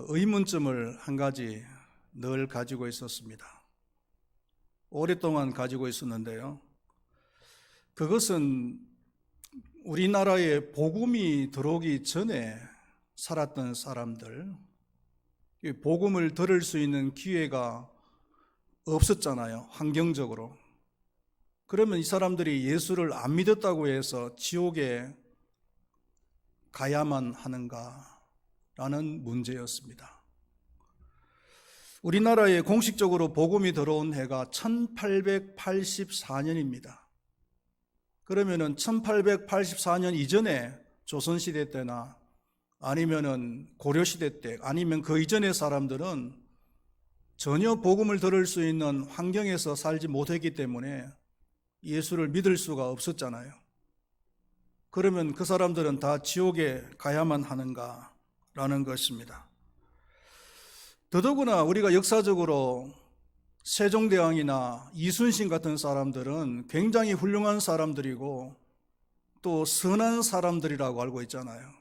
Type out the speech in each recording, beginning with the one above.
의문점을 한 가지 늘 가지고 있었습니다. 오랫동안 가지고 있었는데요. 그것은 우리나라에 복음이 들어오기 전에 살았던 사람들, 복음을 들을 수 있는 기회가 없었잖아요, 환경적으로. 그러면 이 사람들이 예수를 안 믿었다고 해서 지옥에 가야만 하는가라는 문제였습니다. 우리나라에 공식적으로 복음이 들어온 해가 1884년입니다. 그러면은 1884년 이전에 조선시대 때나 아니면은 고려시대 때 아니면 그 이전의 사람들은 전혀 복음을 들을 수 있는 환경에서 살지 못했기 때문에 예수를 믿을 수가 없었잖아요. 그러면 그 사람들은 다 지옥에 가야만 하는가라는 것입니다. 더더구나 우리가 역사적으로 세종대왕이나 이순신 같은 사람들은 굉장히 훌륭한 사람들이고 또 선한 사람들이라고 알고 있잖아요.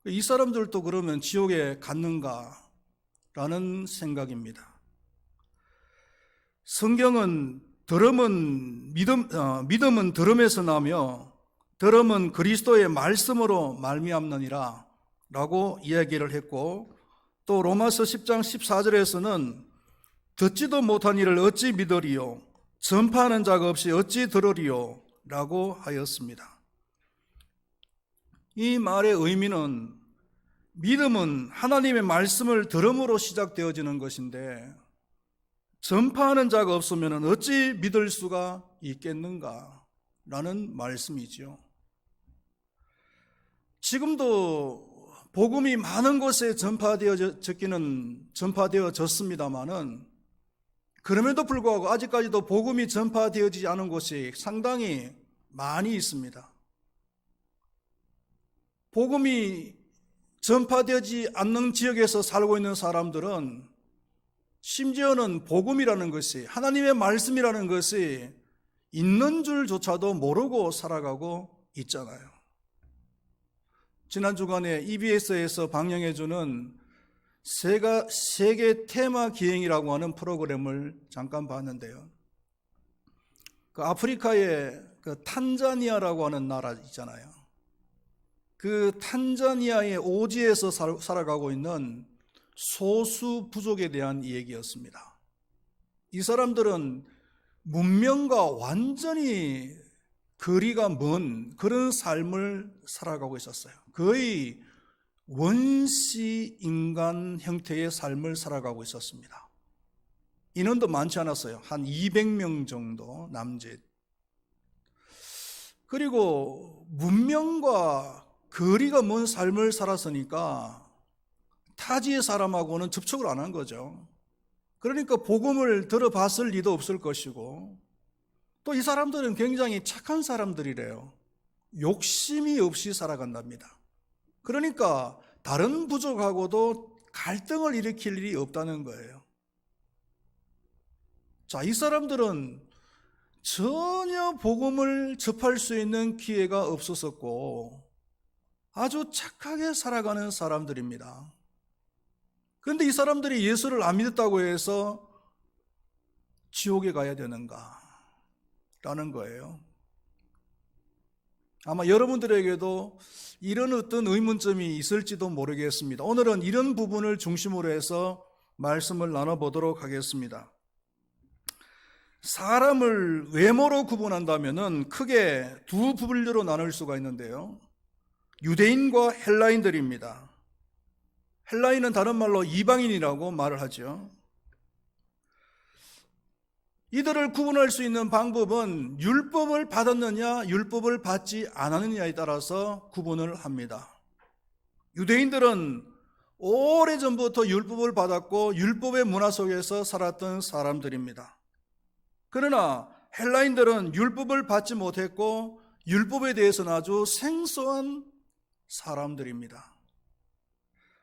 이 사람들도 그러면 지옥에 갔는가라는 생각입니다. 성경은 믿음은 들음에서 나며 들음은 그리스도의 말씀으로 말미암느니라 라고 이야기를 했고, 또 로마서 10장 14절에서는 듣지도 못한 일을 어찌 믿으리요, 전파하는 자가 없이 어찌 들으리요 라고 하였습니다. 이 말의 의미는 믿음은 하나님의 말씀을 들음으로 시작되어지는 것인데 전파하는 자가 없으면 어찌 믿을 수가 있겠는가 라는 말씀이지요. 지금도 복음이 많은 곳에 전파되어졌습니다마는 그럼에도 불구하고 아직까지도 복음이 전파되어지지 않은 곳이 상당히 많이 있습니다. 복음이 전파되지 않는 지역에서 살고 있는 사람들은 심지어는 복음이라는 것이, 하나님의 말씀이라는 것이 있는 줄조차도 모르고 살아가고 있잖아요. 지난 주간에 EBS에서 방영해주는 세계 테마 기행이라고 하는 프로그램을 잠깐 봤는데요. 그 아프리카의 그 탄자니아라고 하는 나라 있잖아요. 그 탄자니아의 오지에서 살아가고 있는 소수 부족에 대한 얘기였습니다. 이 사람들은 문명과 완전히 거리가 먼 그런 삶을 살아가고 있었어요. 거의 원시 인간 형태의 삶을 살아가고 있었습니다. 인원도 많지 않았어요. 한 200명 정도 남짓. 그리고 문명과 거리가 먼 삶을 살았으니까 타지의 사람하고는 접촉을 안 한 거죠. 그러니까 복음을 들어봤을 리도 없을 것이고, 또 이 사람들은 굉장히 착한 사람들이래요. 욕심이 없이 살아간답니다. 그러니까 다른 부족하고도 갈등을 일으킬 일이 없다는 거예요. 자, 이 사람들은 전혀 복음을 접할 수 있는 기회가 없었었고 아주 착하게 살아가는 사람들입니다. 그런데 이 사람들이 예수를 안 믿었다고 해서 지옥에 가야 되는가? 라는 거예요. 아마 여러분들에게도 이런 어떤 의문점이 있을지도 모르겠습니다. 오늘은 이런 부분을 중심으로 해서 말씀을 나눠보도록 하겠습니다. 사람을 외모로 구분한다면 크게 두 분류로 나눌 수가 있는데요. 유대인과 헬라인들입니다. 헬라인은 다른 말로 이방인이라고 말을 하죠. 이들을 구분할 수 있는 방법은 율법을 받았느냐 율법을 받지 않았느냐에 따라서 구분을 합니다. 유대인들은 오래전부터 율법을 받았고 율법의 문화 속에서 살았던 사람들입니다. 그러나 헬라인들은 율법을 받지 못했고 율법에 대해서는 아주 생소한 사람들입니다.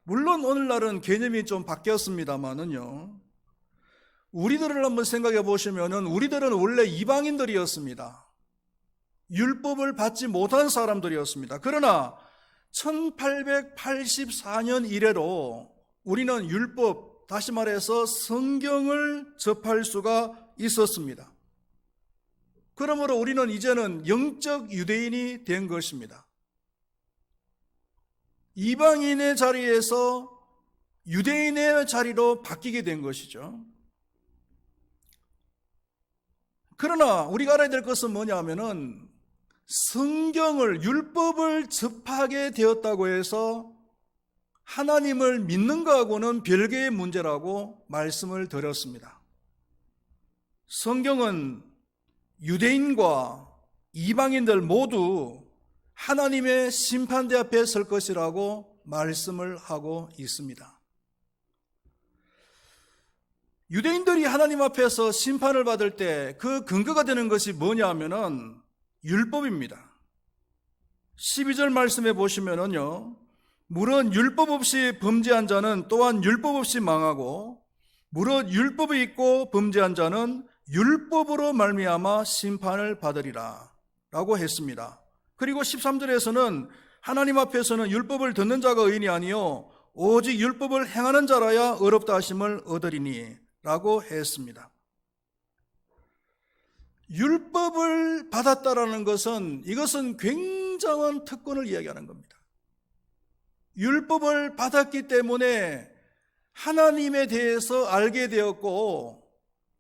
물론 오늘날은 개념이 좀 바뀌었습니다만은요, 우리들을 한번 생각해 보시면은 우리들은 원래 이방인들이었습니다. 율법을 받지 못한 사람들이었습니다. 그러나 1884년 이래로 우리는 율법, 다시 말해서 성경을 접할 수가 있었습니다. 그러므로 우리는 이제는 영적 유대인이 된 것입니다. 이방인의 자리에서 유대인의 자리로 바뀌게 된 것이죠. 그러나 우리가 알아야 될 것은 뭐냐면은 성경을, 율법을 접하게 되었다고 해서 하나님을 믿는 것하고는 별개의 문제라고 말씀을 드렸습니다. 성경은 유대인과 이방인들 모두 하나님의 심판대 앞에 설 것이라고 말씀을 하고 있습니다. 유대인들이 하나님 앞에서 심판을 받을 때 그 근거가 되는 것이 뭐냐면은 율법입니다. 12절 말씀에 보시면은요, 무릇 율법 없이 범죄한 자는 또한 율법 없이 망하고 무릇 율법이 있고 범죄한 자는 율법으로 말미암아 심판을 받으리라 라고 했습니다. 그리고 13절에서는 하나님 앞에서는 율법을 듣는 자가 의인이 아니요 오직 율법을 행하는 자라야 의롭다 하심을 얻으리니 라고 했습니다. 율법을 받았다라는 것은 이것은 굉장한 특권을 이야기하는 겁니다. 율법을 받았기 때문에 하나님에 대해서 알게 되었고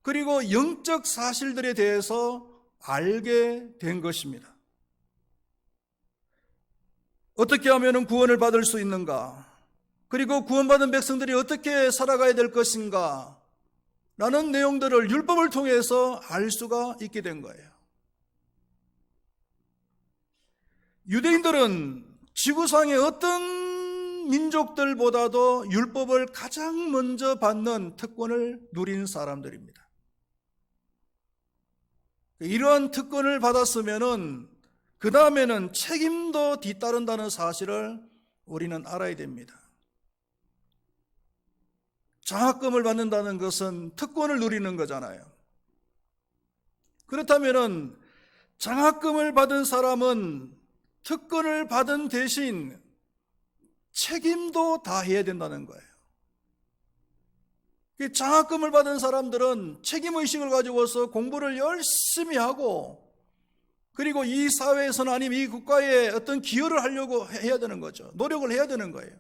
그리고 영적 사실들에 대해서 알게 된 것입니다. 어떻게 하면 구원을 받을 수 있는가? 그리고 구원받은 백성들이 어떻게 살아가야 될 것인가? 라는 내용들을 율법을 통해서 알 수가 있게 된 거예요. 유대인들은 지구상의 어떤 민족들보다도 율법을 가장 먼저 받는 특권을 누린 사람들입니다. 이러한 특권을 받았으면은 그 다음에는 책임도 뒤따른다는 사실을 우리는 알아야 됩니다. 장학금을 받는다는 것은 특권을 누리는 거잖아요. 그렇다면은 장학금을 받은 사람은 특권을 받은 대신 책임도 다해야 된다는 거예요. 장학금을 받은 사람들은 책임의식을 가지고서 공부를 열심히 하고 그리고 이 사회에서는 아니면 이 국가에 어떤 기여를 하려고 해야 되는 거죠. 노력을 해야 되는 거예요.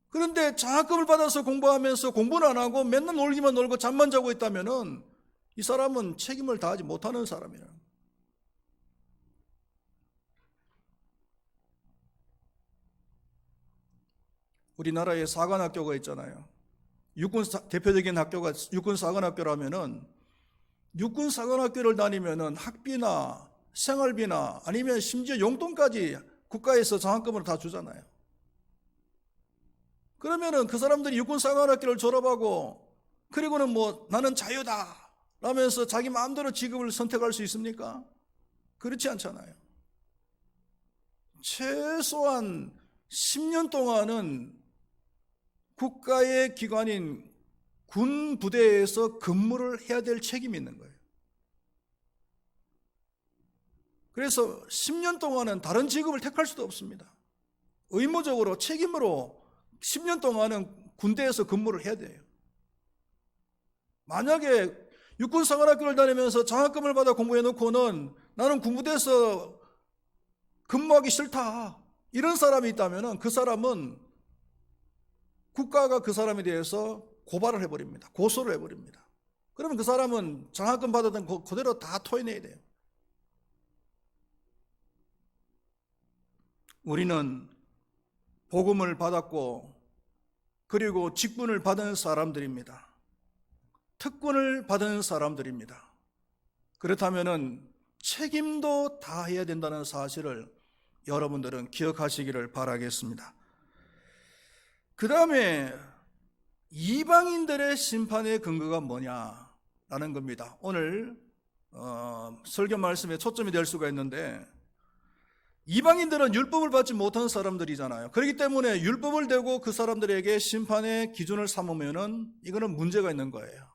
그런데 장학금을 받아서 공부하면서 공부는 안 하고 맨날 놀기만 놀고 잠만 자고 있다면은 이 사람은 책임을 다하지 못하는 사람이에요. 우리나라에 사관학교가 있잖아요. 대표적인 학교가 육군사관학교라면은 육군사관학교를 다니면은 학비나 생활비나 아니면 심지어 용돈까지 국가에서 장학금으로 다 주잖아요. 그러면은 그 사람들이 육군사관학교를 졸업하고 그리고는 나는 자유다 라면서 자기 마음대로 직업을 선택할 수 있습니까? 그렇지 않잖아요. 최소한 10년 동안은 국가의 기관인 군 부대에서 근무를 해야 될 책임이 있는 거예요. 그래서 10년 동안은 다른 직업을 택할 수도 없습니다. 의무적으로 책임으로 10년 동안은 군대에서 근무를 해야 돼요. 만약에 육군사관학교를 다니면서 장학금을 받아 공부해 놓고는 나는 군부대에서 근무하기 싫다 이런 사람이 있다면 그 사람은 국가가 그 사람에 대해서 고발을 해버립니다. 고소를 해버립니다. 그러면 그 사람은 장학금 받았던 거 그대로 다 토해내야 돼요. 우리는 복음을 받았고 그리고 직분을 받은 사람들입니다. 특권을 받은 사람들입니다. 그렇다면 책임도 다해야 된다는 사실을 여러분들은 기억하시기를 바라겠습니다. 그 다음에 이방인들의 심판의 근거가 뭐냐라는 겁니다. 오늘 설교 말씀에 초점이 될 수가 있는데 이방인들은 율법을 받지 못한 사람들이잖아요. 그렇기 때문에 율법을 대고 그 사람들에게 심판의 기준을 삼으면은 이거는 문제가 있는 거예요.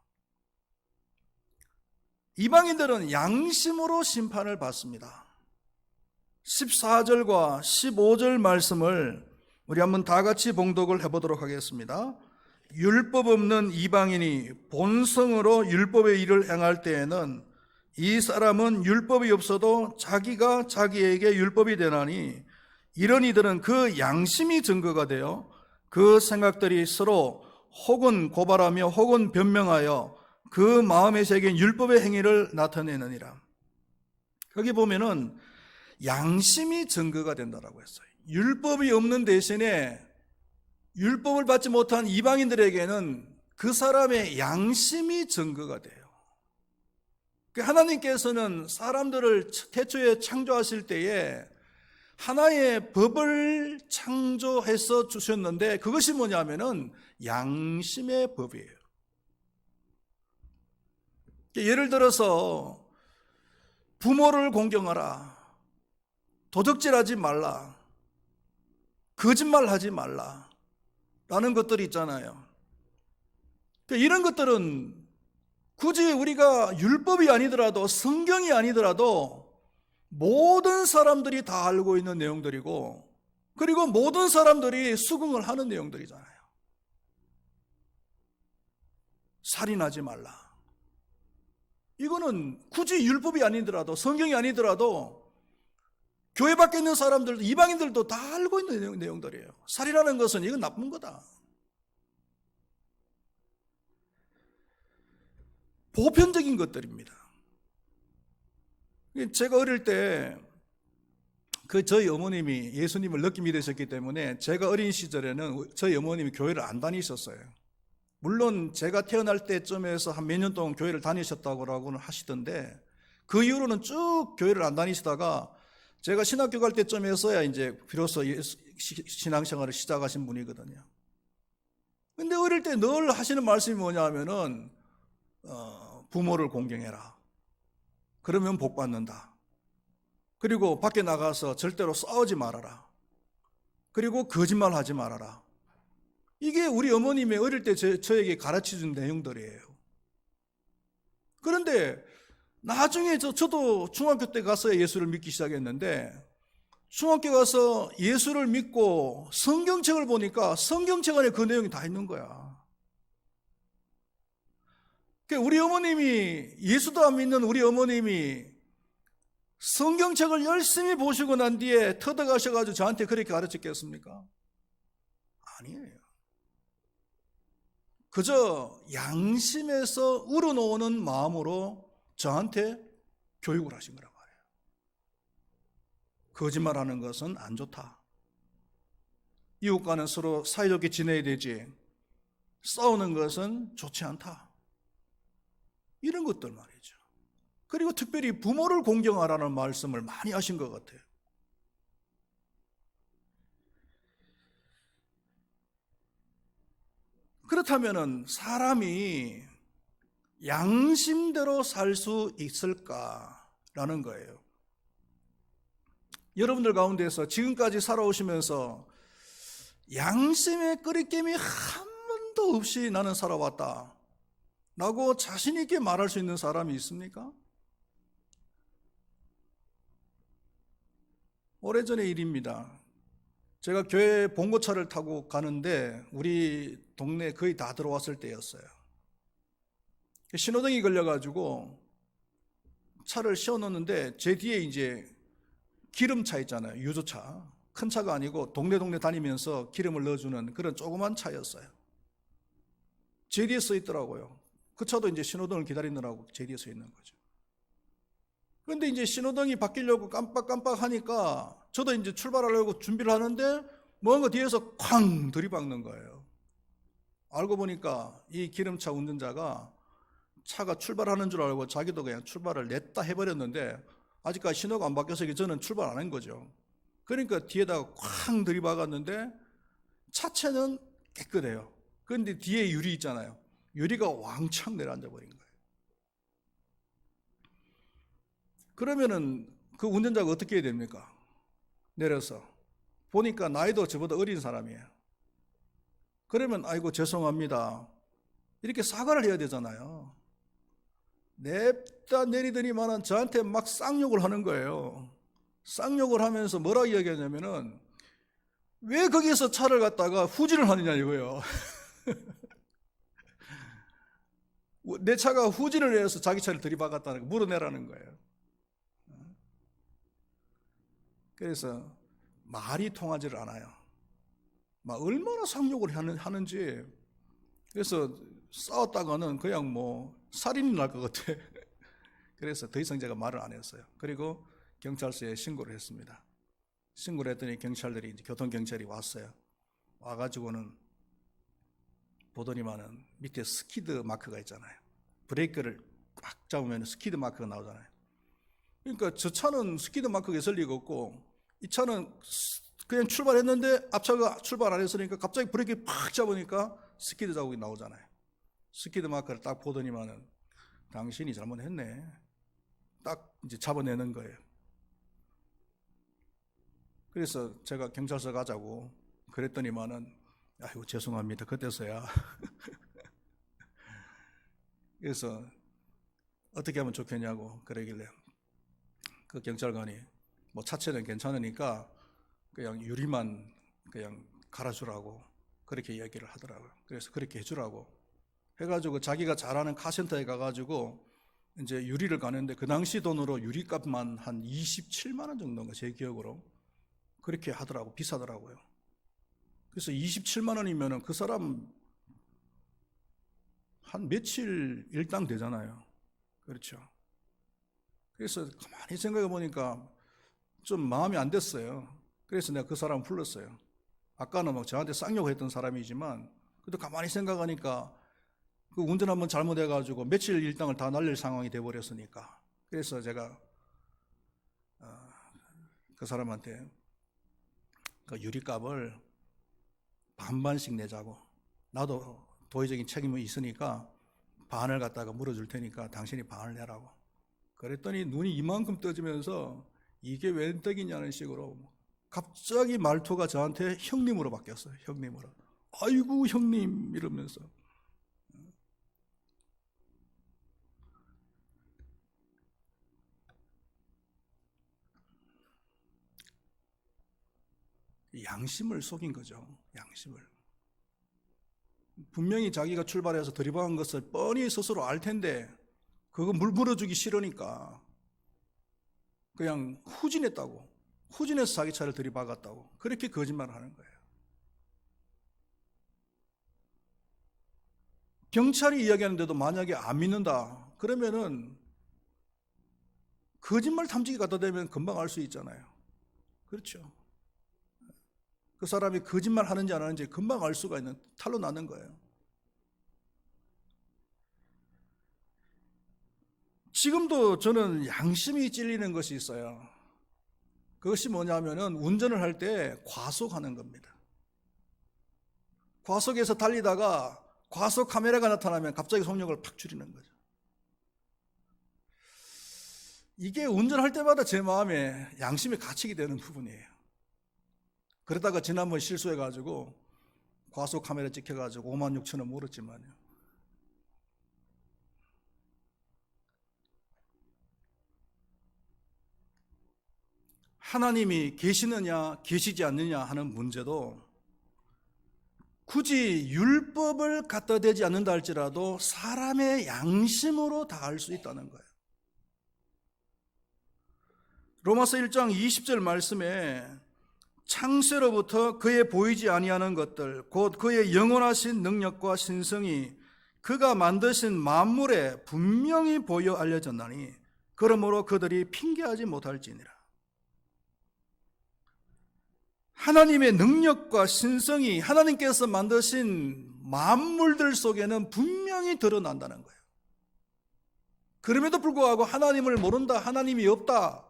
이방인들은 양심으로 심판을 받습니다. 14절과 15절 말씀을 우리 한번 다 같이 봉독을 해보도록 하겠습니다. 율법 없는 이방인이 본성으로 율법의 일을 행할 때에는 이 사람은 율법이 없어도 자기가 자기에게 율법이 되나니 이런 이들은 그 양심이 증거가 되어 그 생각들이 서로 혹은 고발하며 혹은 변명하여 그 마음에 새긴 율법의 행위를 나타내느니라. 거기 보면은 양심이 증거가 된다라고 했어요. 율법이 없는 대신에 율법을 받지 못한 이방인들에게는 그 사람의 양심이 증거가 돼요. 하나님께서는 사람들을 태초에 창조하실 때에 하나의 법을 창조해서 주셨는데 그것이 뭐냐면은 양심의 법이에요. 예를 들어서 부모를 공경하라, 도적질하지 말라, 거짓말하지 말라 라는 것들이 있잖아요. 이런 것들은 굳이 우리가 율법이 아니더라도 성경이 아니더라도 모든 사람들이 다 알고 있는 내용들이고, 그리고 모든 사람들이 수긍을 하는 내용들이잖아요. 살인하지 말라. 이거는 굳이 율법이 아니더라도 성경이 아니더라도 교회 밖에 있는 사람들도 이방인들도 다 알고 있는 내용들이에요. 살인하는 것은 이건 나쁜 거다. 보편적인 것들입니다. 제가 어릴 때 저희 어머님이 예수님을 늦게 믿으셨기 때문에 제가 어린 시절에는 저희 어머님이 교회를 안 다니셨어요. 물론 제가 태어날 때쯤에서 한 몇 년 동안 교회를 다니셨다고는 하시던데 그 이후로는 쭉 교회를 안 다니시다가 제가 신학교 갈 때쯤에서야 이제 비로소 신앙생활을 시작하신 분이거든요. 근데 어릴 때 늘 하시는 말씀이 뭐냐면은 부모를 공경해라. 그러면 복 받는다. 그리고 밖에 나가서 절대로 싸우지 말아라. 그리고 거짓말하지 말아라. 이게 우리 어머님이 어릴 때 저에게 가르쳐준 내용들이에요. 그런데 나중에 저도 중학교 때 가서 예수를 믿기 시작했는데 중학교 가서 예수를 믿고 성경책을 보니까 성경책 안에 그 내용이 다 있는 거야. 우리 어머님이, 예수도 안 믿는 우리 어머님이 성경책을 열심히 보시고 난 뒤에 터득하셔가지고 저한테 그렇게 가르쳤겠습니까? 아니에요. 그저 양심에서 우러나오는 마음으로 저한테 교육을 하신 거란 말이에요. 거짓말하는 것은 안 좋다. 이웃과는 서로 사이좋게 지내야 되지. 싸우는 것은 좋지 않다. 이런 것들 말이죠. 그리고 특별히 부모를 공경하라는 말씀을 많이 하신 것 같아요. 그렇다면 사람이 양심대로 살 수 있을까라는 거예요. 여러분들 가운데서 지금까지 살아오시면서 양심의 끄리낌이 한 번도 없이 나는 살아왔다 라고 자신 있게 말할 수 있는 사람이 있습니까? 오래전의 일입니다. 제가 교회 봉고차를 타고 가는데 우리 동네 거의 다 들어왔을 때였어요. 신호등이 걸려가지고 차를 세워놓는데 제 뒤에 이제 기름차 있잖아요. 유조차. 큰 차가 아니고 동네 다니면서 기름을 넣어주는 그런 조그만 차였어요. 제 뒤에 서 있더라고요. 그 차도 이제 신호등을 기다리느라고 제 뒤에 서 있는 거죠. 그런데 이제 신호등이 바뀌려고 깜빡깜빡 하니까 저도 이제 출발하려고 준비를 하는데 뭔가 뒤에서 쾅 들이박는 거예요. 알고 보니까 이 기름차 운전자가 차가 출발하는 줄 알고 자기도 그냥 출발을 냈다 해버렸는데 아직까지 신호가 안 바뀌어서 저는 출발 안 한 거죠. 그러니까 뒤에다가 쾅 들이박았는데 차체는 깨끗해요. 그런데 뒤에 유리 있잖아요. 유리가 왕창 내려앉아 버린 거예요. 그러면은 그 운전자가 어떻게 해야 됩니까? 내려서 보니까 나이도 저보다 어린 사람이에요. 그러면 아이고 죄송합니다 이렇게 사과를 해야 되잖아요. 냅다 내리더니만은 저한테 막 쌍욕을 하는 거예요. 쌍욕을 하면서 뭐라고 이야기하냐면은 왜 거기에서 차를 갖다가 후진을 하느냐 이거예요. 내 차가 후진을 해서 자기 차를 들이박았다는 거 물어내라는 거예요. 그래서 말이 통하지를 않아요. 막 얼마나 상욕을 하는지. 그래서 싸웠다가는 그냥 뭐 살인이 날 것 같아. 그래서 더 이상 제가 말을 안 했어요. 그리고 경찰서에 신고를 했습니다. 신고를 했더니 경찰들이, 이제 교통경찰이 왔어요. 와가지고는 보더니만은 밑에 스키드 마크가 있잖아요. 브레이크를 꽉 잡으면 스키드 마크가 나오잖아요. 그러니까 저 차는 스키드 마크가 있을 리가 없고, 이 차는 그냥 출발했는데 앞차가 출발 안 했으니까 갑자기 브레이크 팍 잡으니까 스키드 자국이 나오잖아요. 스키드 마크를 딱 보더니만은 당신이 잘못했네. 딱 이제 잡아내는 거예요. 그래서 제가 경찰서 가자고 그랬더니만은, 아이고 죄송합니다. 그때서야. 그래서 어떻게 하면 좋겠냐고 그러길래 그 경찰관이 뭐 차체는 괜찮으니까 그냥 유리만 그냥 갈아주라고 그렇게 이야기를 하더라고요. 그래서 그렇게 해주라고 해가지고 자기가 잘 아는 카센터에 가가지고 이제 유리를 가는데, 그 당시 돈으로 유리값만 한 27만 원 정도인가 제 기억으로 그렇게 하더라고. 비싸더라고요. 그래서 27만 원이면은 그 사람 한 며칠 일당 되잖아요. 그렇죠. 그래서 가만히 생각해 보니까 좀 마음이 안 됐어요. 그래서 내가 그 사람 불렀어요. 아까는 막 저한테 쌍욕했던 사람이지만 그래도 가만히 생각하니까 그 운전 한번 잘못해가지고 며칠 일당을 다 날릴 상황이 돼버렸으니까. 그래서 제가 그 사람한테 그 유리값을 반반씩 내자고, 나도 도의적인 책임이 있으니까 반을 갖다가 물어줄 테니까 당신이 반을 내라고 그랬더니 눈이 이만큼 떠지면서 이게 웬 떡이냐는 식으로 갑자기 말투가 저한테 형님으로 바뀌었어요. 형님으로. 아이고 형님 이러면서. 양심을 속인 거죠. 양심을. 분명히 자기가 출발해서 들이박은 것을 뻔히 스스로 알 텐데 그거 물 물어주기 싫으니까 그냥 후진했다고, 후진해서 자기 차를 들이박았다고 그렇게 거짓말을 하는 거예요. 경찰이 이야기하는데도 만약에 안 믿는다 그러면은 거짓말 탐지기 갖다 대면 금방 알 수 있잖아요. 그렇죠. 그 사람이 거짓말 하는지 안 하는지 금방 알 수가 있는, 탈로 나는 거예요. 지금도 저는 양심이 찔리는 것이 있어요. 그것이 뭐냐면은 운전을 할 때 과속하는 겁니다. 과속에서 달리다가 과속 카메라가 나타나면 갑자기 속력을 팍 줄이는 거죠. 이게 운전할 때마다 제 마음에 양심이 갇히게 되는 부분이에요. 그러다가 지난번 실수해가지고 과속 카메라 찍혀가지고 5만 6천 원 물었지만요. 하나님이 계시느냐 계시지 않느냐 하는 문제도 굳이 율법을 갖다 대지 않는다 할지라도 사람의 양심으로 다 알 수 있다는 거예요. 로마서 1장 20절 말씀에 창세로부터 그의 보이지 아니하는 것들 곧 그의 영원하신 능력과 신성이 그가 만드신 만물에 분명히 보여 알려졌나니 그러므로 그들이 핑계하지 못할지니라. 하나님의 능력과 신성이 하나님께서 만드신 만물들 속에는 분명히 드러난다는 거예요. 그럼에도 불구하고 하나님을 모른다, 하나님이 없다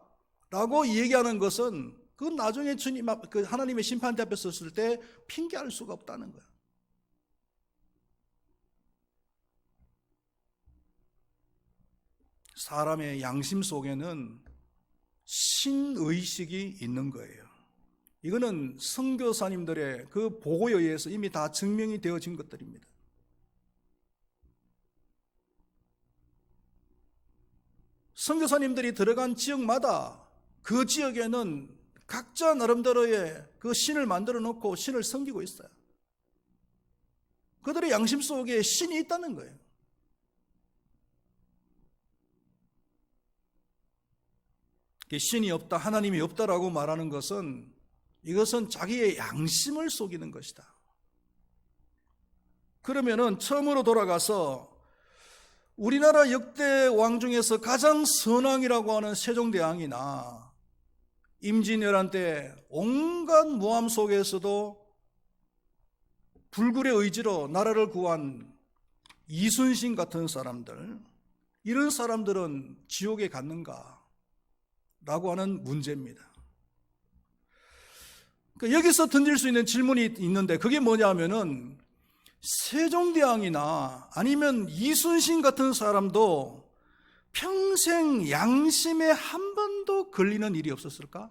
라고 얘기하는 것은 그건 나중에 주님 그 하나님의 심판대 앞에 섰을 때 핑계할 수가 없다는 거예요. 사람의 양심 속에는 신의식이 있는 거예요. 이거는 선교사님들의 그 보고에 의해서 이미 다 증명이 되어진 것들입니다. 선교사님들이 들어간 지역마다 그 지역에는 각자 나름대로의 그 신을 만들어 놓고 신을 섬기고 있어요. 그들의 양심 속에 신이 있다는 거예요. 신이 없다, 하나님이 없다라고 말하는 것은 이것은 자기의 양심을 속이는 것이다. 그러면은 처음으로 돌아가서 우리나라 역대 왕 중에서 가장 선왕이라고 하는 세종대왕이나 임진왜란 때 온갖 모함 속에서도 불굴의 의지로 나라를 구한 이순신 같은 사람들, 이런 사람들은 지옥에 갔는가? 라고 하는 문제입니다. 여기서 던질 수 있는 질문이 있는데 그게 뭐냐면은 세종대왕이나 아니면 이순신 같은 사람도 평생 양심에 한 번도 걸리는 일이 없었을까?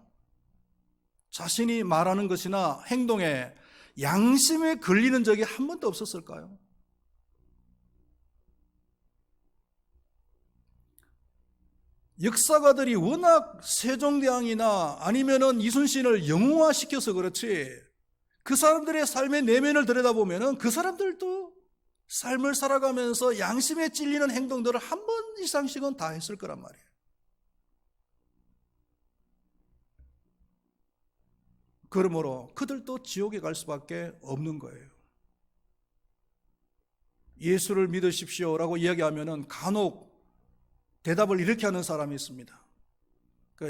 자신이 말하는 것이나 행동에 양심에 걸리는 적이 한 번도 없었을까요? 역사가들이 워낙 세종대왕이나 아니면은 이순신을 영웅화시켜서 그렇지, 그 사람들의 삶의 내면을 들여다보면은 그 사람들도 삶을 살아가면서 양심에 찔리는 행동들을 한 번 이상씩은 다 했을 거란 말이에요. 그러므로 그들도 지옥에 갈 수밖에 없는 거예요. 예수를 믿으십시오라고 이야기하면은 간혹 대답을 이렇게 하는 사람이 있습니다.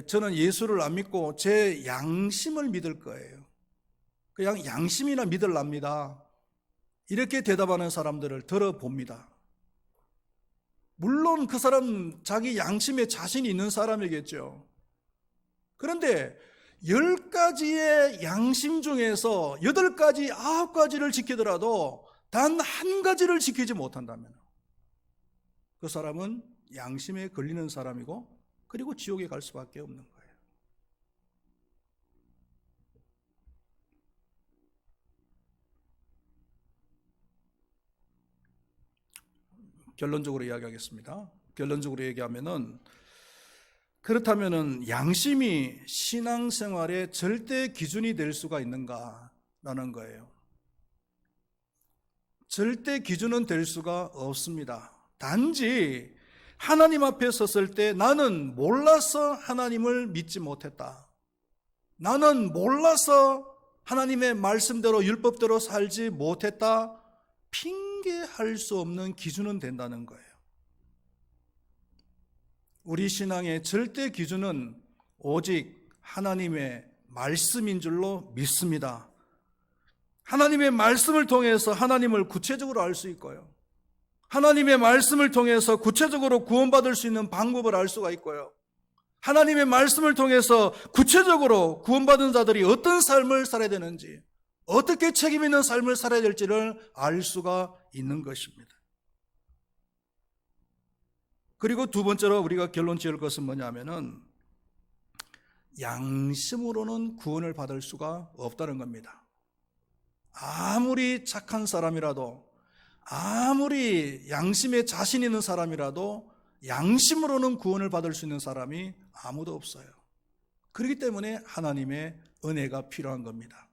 저는 예수를 안 믿고 제 양심을 믿을 거예요. 그냥 양심이나 믿으랍니다. 이렇게 대답하는 사람들을 들어봅니다. 물론 그 사람 자기 양심에 자신이 있는 사람이겠죠. 그런데 10가지의 양심 중에서 8가지, 9가지를 지키더라도 단 한 가지를 지키지 못한다면 그 사람은 양심에 걸리는 사람이고 그리고 지옥에 갈 수밖에 없는 거예요. 결론적으로 이야기하겠습니다. 결론적으로 얘기하면은 그렇다면은 양심이 신앙생활의 절대 기준이 될 수가 있는가라는 거예요. 절대 기준은 될 수가 없습니다. 단지 하나님 앞에 섰을 때 나는 몰라서 하나님을 믿지 못했다. 나는 몰라서 하나님의 말씀대로 율법대로 살지 못했다. 핑계할 수 없는 기준은 된다는 거예요. 우리 신앙의 절대 기준은 오직 하나님의 말씀인 줄로 믿습니다. 하나님의 말씀을 통해서 하나님을 구체적으로 알 수 있고요. 하나님의 말씀을 통해서 구체적으로 구원받을 수 있는 방법을 알 수가 있고요. 하나님의 말씀을 통해서 구체적으로 구원받은 자들이 어떤 삶을 살아야 되는지, 어떻게 책임 있는 삶을 살아야 될지를 알 수가 있는 것입니다. 그리고 두 번째로 우리가 결론 지을 것은 뭐냐면은 양심으로는 구원을 받을 수가 없다는 겁니다. 아무리 착한 사람이라도, 아무리 양심에 자신 있는 사람이라도 양심으로는 구원을 받을 수 있는 사람이 아무도 없어요. 그렇기 때문에 하나님의 은혜가 필요한 겁니다.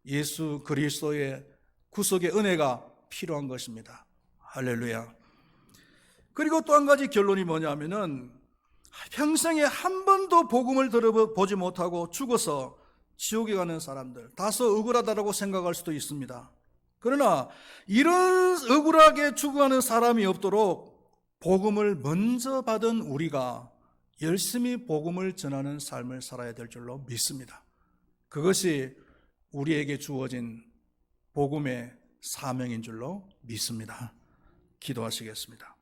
예수 그리스도의 구속의 은혜가 필요한 것입니다. 할렐루야. 그리고 또 한 가지 결론이 뭐냐면은 평생에 한 번도 복음을 들어보지 못하고 죽어서 지옥에 가는 사람들, 다소 억울하다고 생각할 수도 있습니다. 그러나 이런 억울하게 죽어가는 사람이 없도록 복음을 먼저 받은 우리가 열심히 복음을 전하는 삶을 살아야 될 줄로 믿습니다. 그것이 우리에게 주어진 복음의 사명인 줄로 믿습니다. 기도하시겠습니다.